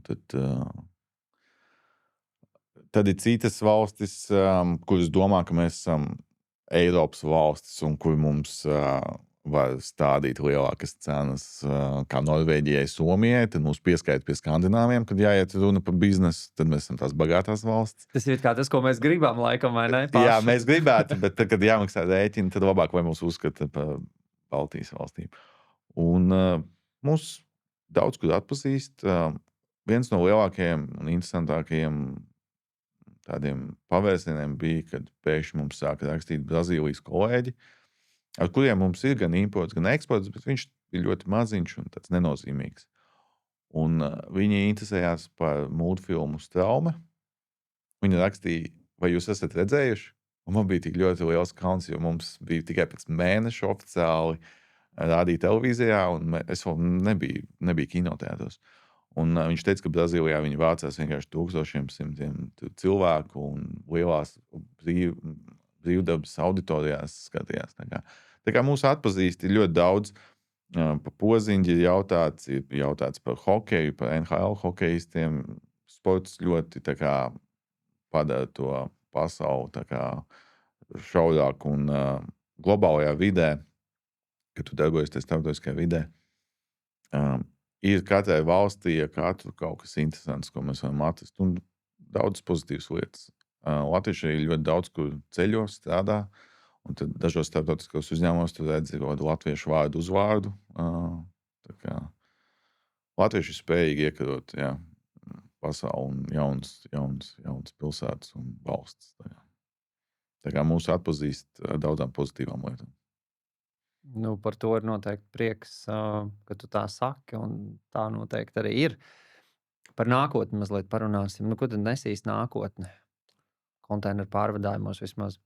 tad ir citas valstis, kuras domā, ka mēs esam Eiropas valstis un kur mums var stādīt lielākas cenas kā Norvēģijai, Somijai. Tad mūs pieskaita pie Skandināviem, kad jāiet runa par biznesu. Tad mēs esam tās bagātās valstis. Tas ir kā tas, ko mēs gribam, laikam, vai ne? Paši. Jā, mēs gribētu, bet tad, kad jāmaksā rēķini, tad labāk, lai mūs uzskata par Baltijas valstīm. Un mūs daudz kur atpazīst. Viens no lielākajiem un interesantākajiem tādiem pavērsieniem bija, kad pēkšņi mums sāka rakstīt Brazīlijas kolēģi, ar kuriem mums ir gan imports, gan eksports, bet viņš ir ļoti maziņš un tāds nenozīmīgs. Un viņi interesējās par multfilmu Straume. Viņi rakstīja, vai jūs esat redzējuši? Un man bija tik ļoti liels kauns, jo mums bija tikai pēc mēneša oficiāli rādīt televīzijā, un es vēl nebiju kinoteātros. Un viņš teica, ka Brazīlijā viņi vācās vienkārši tūkstošiem cilvēku un lielās brīvdabas auditorijās skatījās. Tā kā mūs atpazīst ir ļoti daudz. Par Poziņģi ir jautāts par hokeju, par NHL hokejistiem. Sports ļoti padara to pasauli šaurāku un globālajā vidē, kad tu darbojies tajā starptautiskajā vidē. Ir katrai valstī, ja katru kaut kas interesants, ko mēs varam atrast, un daudz pozitīvas lietas. Latvieši ir ļoti daudz, kur ceļos, strādā, un tad dažos starptautiskos uzņēmumos tu redzi latviešu vārdu uzvārdu. Latvieši ir spējīgi iekarot pasauli un jaunas pilsētas un valsts. Tā kā mūs atpazīst daudzām pozitīvām lietām. Par to ir noteikti prieks, ka tu tā saki, un tā noteikti arī ir. Par nākotni mazliet parunāsim. Ko tad nesīs nākotne? Konteineru pārvadājumos vismaz.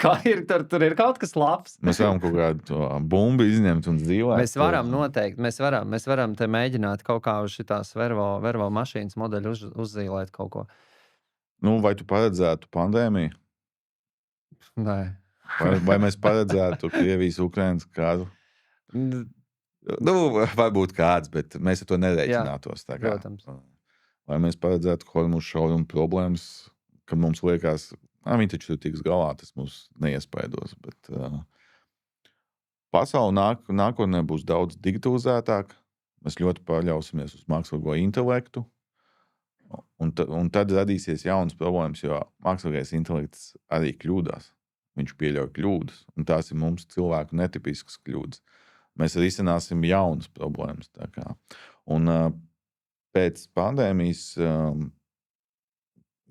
Kā ir? Tur ir kaut kas labs. Mēs varam kaut kādu bumbu izņemt un dzīvot. Mēs varam noteikti. Mēs varam te mēģināt kaut kā uz šitās vervo mašīnas modeļu uzzīlēt kaut ko. Vai tu paredzētu pandēmiju? Nē. Vai mēs paredzētu Krievijas Ukrainas karu? Varbūt kāds, bet mēs ar to nereiķinātos. Protams. Vai mēs paredzētu Hormuzu šaurumu problēmas, kad mums liekas, viņi taču tiks galā, tas mūs neiespaidos. Bet pasaule nākotnē būs daudz digitalizētāka. Mēs ļoti paļausimies uz mākslīgo intelektu. Un tad radīsies jaunas problēmas, jo mākslīgais intelekts arī kļūdās. Viņš pieļauj kļūdas, un tās ir mums cilvēku netipiskas kļūdas. Mēs risināsim jaunas problēmas. Un pēc pandēmijas,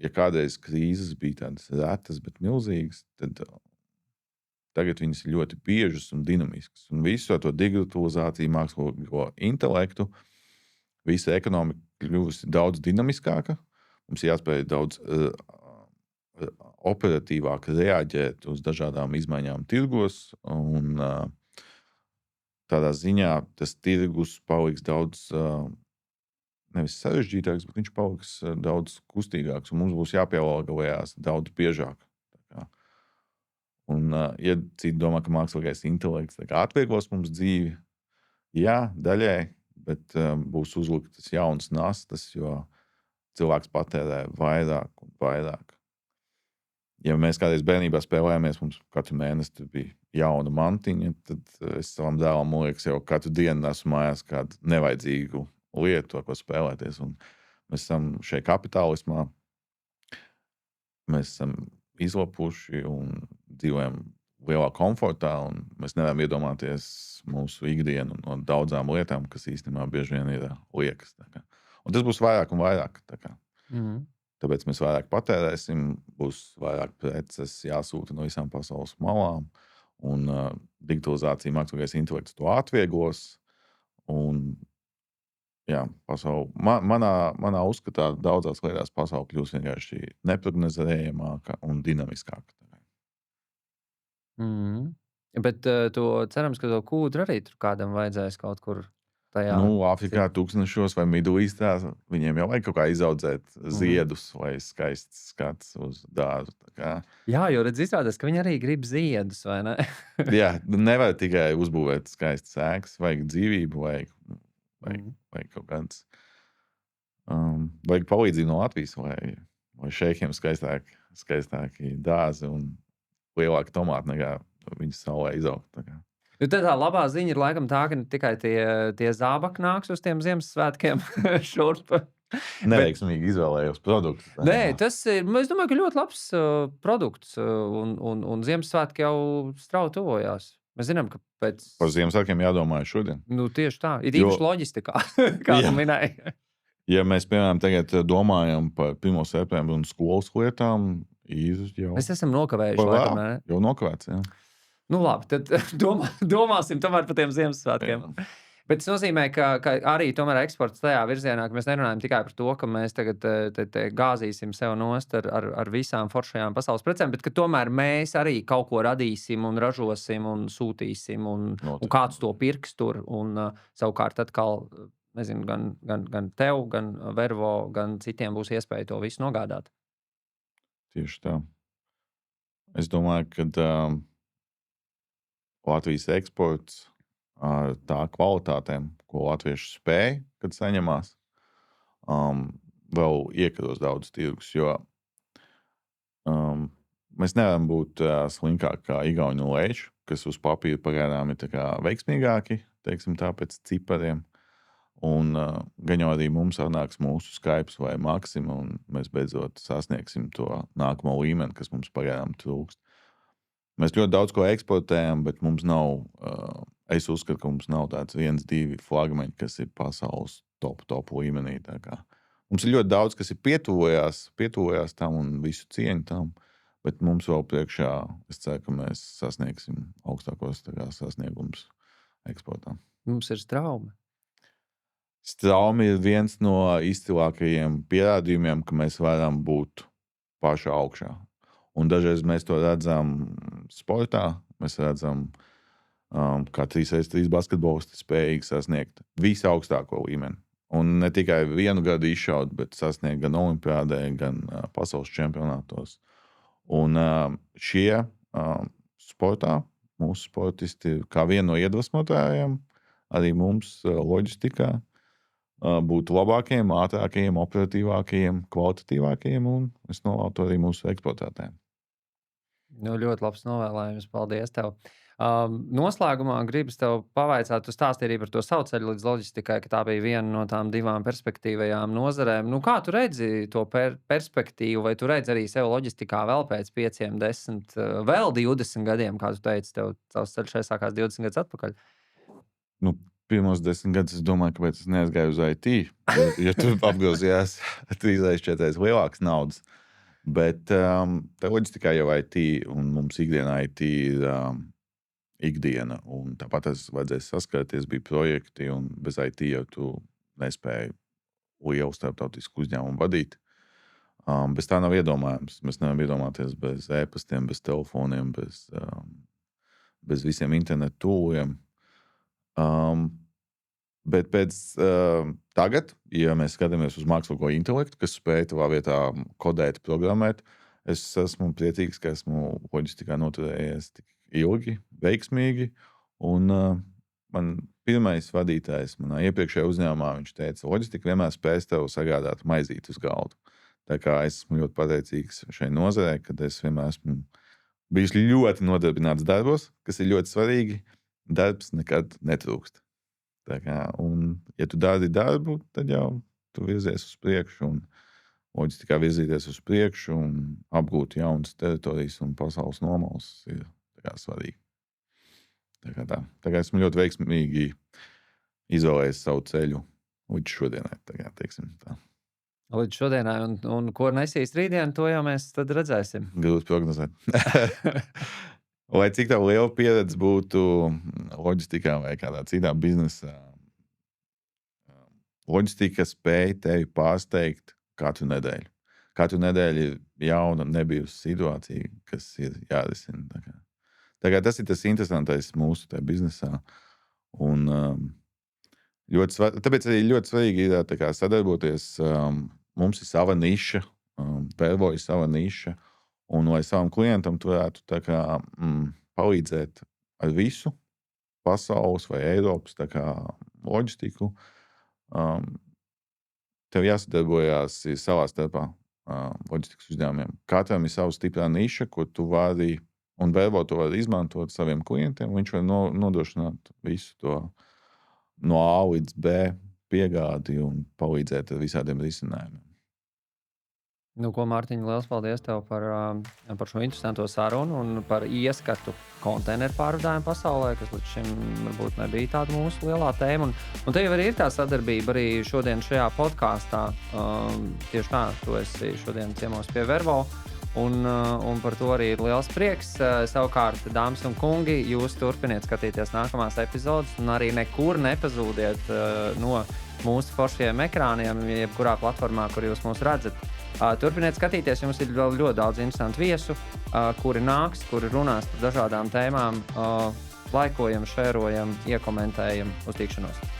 ja kādreiz krīzes bija tādas retas, bet milzīgas, tad tagad viņas ir ļoti biežas un dinamiskas. Un visu ar to digitalizāciju, mākslīgo intelektu, visa ekonomika kļuvusi daudz dinamiskāka. Mums jāspēj daudz operatīvāk reaģēt uz dažādām izmaiņām tirgos, un tādā ziņā tas tirgus paliks daudz nevis sarežģītāks, bet viņš paliks daudz kustīgāks, un mums būs jāpielāgojas daudz biežāk. Un, ja citi domā, ka mākslīgais intelekts atvieglos mums dzīvi, jā, daļai, bet būs uzliktas jaunas nastas, jo cilvēks patērē vairāk un vairāk. Ja mēs kādreiz bērnībā spēlējāmies, mums katru mēnesi tur bija jauna mantiņa, tad es savam dēlam, man liekas, jau katru dienu nesu mājās kādu nevajadzīgu lietu, ar ko spēlēties. Un mēs esam šeit kapitālismā, mēs esam izlapuši un dzīvojam lielā komfortā, un mēs nevaram iedomāties mūsu ikdienu no daudzām lietām, kas īstenībā bieži vien ir liekas. Un tas būs vairāk un vairāk. Tāpēc mēs vairāk patērēsim, būs vairāk preces jāsūta no visām pasaules malām, un digitalizācija, mākslīgais intelekts to atvieglos. Un, jā, manā uzskatā daudzās lietās pasaule kļūs vienkārši neprognozējamāka un dinamiskāka. Bet to cerams, ka to kūdru arī tur kādam vajadzēs kaut kur tajā. Āfrikā tūkstnešos vai Midlīstā viņiem jau vajag kaut kā izaudzēt ziedus vai skaists skats uz dārzu. Jā, jo redz izrādās, ka viņi arī grib ziedus, vai ne? Jā, nevar tikai uzbūvēt skaistas ēkas, vajag dzīvību, vajag kaut kāds, vajag palīdzību no Latvijas, vai šeikiem skaistāki dārzi un lielāki tomāti nekā viņas saulē izaugt. Tā labā ziņa ir laikam tā, ka ne tikai tie zābaki nāks uz tiem Ziemassvētkiem šurp. Neveiksmīgi izvēlējos produktus. Nē, tas ir, es domāju, ka ļoti labs produkts, un Ziemassvētki jau strauji tuvojās. Mēs zinām, ka pēc... Par Ziemassvētkiem jādomā šodien. Tieši tā. Ir īpaši loģistikā, kā tu minēji. Ja mēs, piemēram, tagad domājam par 1. septembru un skolas lietām, jau... Mēs esam nokavējuši, laikam, ne? Jau nokavēts, jā. Labi, tad domāsim tomēr par tiem Ziemassvētkiem. Bet tas nozīmē, ka arī tomēr eksports tajā virzienā, ka mēs nerunājam tikai par to, ka mēs tagad te gāzīsim sev nost ar visām foršajām pasaules precēm, bet ka tomēr mēs arī kaut ko radīsim un ražosim un sūtīsim un kāds to pirks tur. Un savukārt atkal, nezinu, gan tev, gan Vervo, gan citiem būs iespēja to visu nogādāt. Tieši tā. Es domāju, ka Latvijas eksports ar tā kvalitātēm, ko latvieši spēj, kad saņemās, vēl iekaros daudz tirgus, jo mēs nevaram būt slinkāki kā Igauni un Leiči, kas uz papīra pagaidām ir veiksmīgāki, teiksim tā, pēc cipariem. Un gan jau arī mums atnāks mūsu Skype vai Maxima, un mēs beidzot sasniegsim to nākamo līmeni, kas mums pagaidām trūkst. Mēs ļoti daudz ko eksportējam, bet mums nav, es uzskatu, ka mums nav tāds 1-2 flagmeņi, kas ir pasaules top līmenī. Mums ir ļoti daudz, kas ir pietuvojās tam un visu cieņu tam, bet mums vēl priekšā, es ceru, ka mēs sasniegsim augstākos sasniegumus eksportā. Mums ir Straumi. Straumi ir viens no izcilākajiem pierādījumiem, ka mēs varam būt pašā augšā. Un dažreiz mēs to redzam sportā. Mēs redzam, kā 3x3 basketbolisti spējīgi sasniegt visaugstāko līmeni. Un ne tikai vienu gadu izšaut, bet sasniegt gan olimpiādē, gan pasaules čempionātos. Un šie sportā, mūsu sportisti, kā viena no iedvesmotājiem, arī mums loģistikā, būt labākajiem, ātrākajiem, operatīvākajiem, kvalitatīvākajiem, un es novēlu to arī mūsu eksportētājiem. Ļoti labs novēlējums. Paldies tev. Noslēgumā gribas tev pavaicāt, tu stāstīji arī par to savu ceļu līdz loģistikai, ka tā bija viena no tām 2 perspektīvajām nozarēm. Kā tu redzi to perspektīvu, vai tu redzi arī sevi loģistikā vēl pēc 5, 10, vēl 20 gadiem, kā tu teici, tavs ceļš aizsākās 20 gadus atpakaļ? Pirmos 10 gadus es domāju, kāpēc es neaizgāju uz IT, jo tur apgrozījās 3-4 lielākas naudas. Bet tā loģistikā jau IT, un mums ikdienā IT ir ikdiena, un tāpat tas vajadzēs saskarties, bija projekti, un bez IT jau tu nespēji lielu starptautisku uzņēmumu vadīt. Bez tā nav iedomājams. Mēs nevaram iedomāties bez e-pastiem, bez telefoniem, bez visiem internetu tūliem. Bet pēc tagad, ja mēs skatāmies uz mākslīgo intelektu, kas spēj tavā vietā kodēt, programmēt, es esmu priecīgs, ka esmu loģistikā noturējies tik ilgi, veiksmīgi, un man pirmais vadītājs manā iepriekšējā uzņēmumā, viņš teica, loģistika vienmēr spēs tev sagādāt maizīti uz galdu. Tā kā es esmu ļoti pateicīgs šai nozarei, kad es vienmēr esmu bijis ļoti nodarbināts darbos, kas ir ļoti svarīgi. Darbs nekad netrūkst. Tā kā, un, ja tu dari darbu, tad jau tu virzies uz priekšu, un loģistikā virzīties uz priekšu un apgūt jaunas teritorijas un pasaules nomaus ir svarīgi. Tā kā esmu ļoti veiksmīgi izvēlējies savu ceļu līdz šodienai. Teiksim tā. Līdz šodienai, un ko nesīs rītdien, to jau mēs tad redzēsim. Grūti prognozēt. Lai cik tā liela pieredze būtu loģistikā vai kādā citā biznesā, loģistika spēja tevi pārsteigt katru nedēļu. Katru nedēļu ir jauna nebijusi situācija, kas ir jārisina. Tā kā tas ir tas interesantais mūsu tajā biznesā. Un tāpēc arī ļoti svarīgi ir sadarboties. Mums ir sava niša, Vervo ir sava niša. Un lai savam klientam tu varētu palīdzēt ar visu pasaules vai Eiropas loģistiku, tev jāsadarbojās savā starpā loģistikas uzņēmumiem. Katram ir sava stiprā niša, ko tu vari, un Vervo to var izmantot saviem klientiem. Viņš var nodrošināt visu to no A līdz B piegādi un palīdzēt ar visādiem risinājumiem. Ko, Mārtiņ, liels paldies tev par šo interesanto sarunu un par ieskatu konteineru pārvadājumu pasaulē, kas līdz šim varbūt nebija tāda mūsu lielā tēma. Un te jau arī ir tā sadarbība arī šodien šajā podkāstā. Tieši tā, tu esi šodien ciemos pie Vervo. Un par to arī ir liels prieks. Savukārt, dāmas un kungi, jūs turpiniet skatīties nākamās epizodes un arī nekur nepazūdiet no mūsu foršajiem ekrāniem, jebkurā platformā, kur jūs mūs redzat. Turpiniet skatīties, jums ir vēl ļoti daudz interesantu viesu, kuri nāks, kuri runās par dažādām tēmām. Laikojam, šērojam, iekomentējam. Uz tikšanos!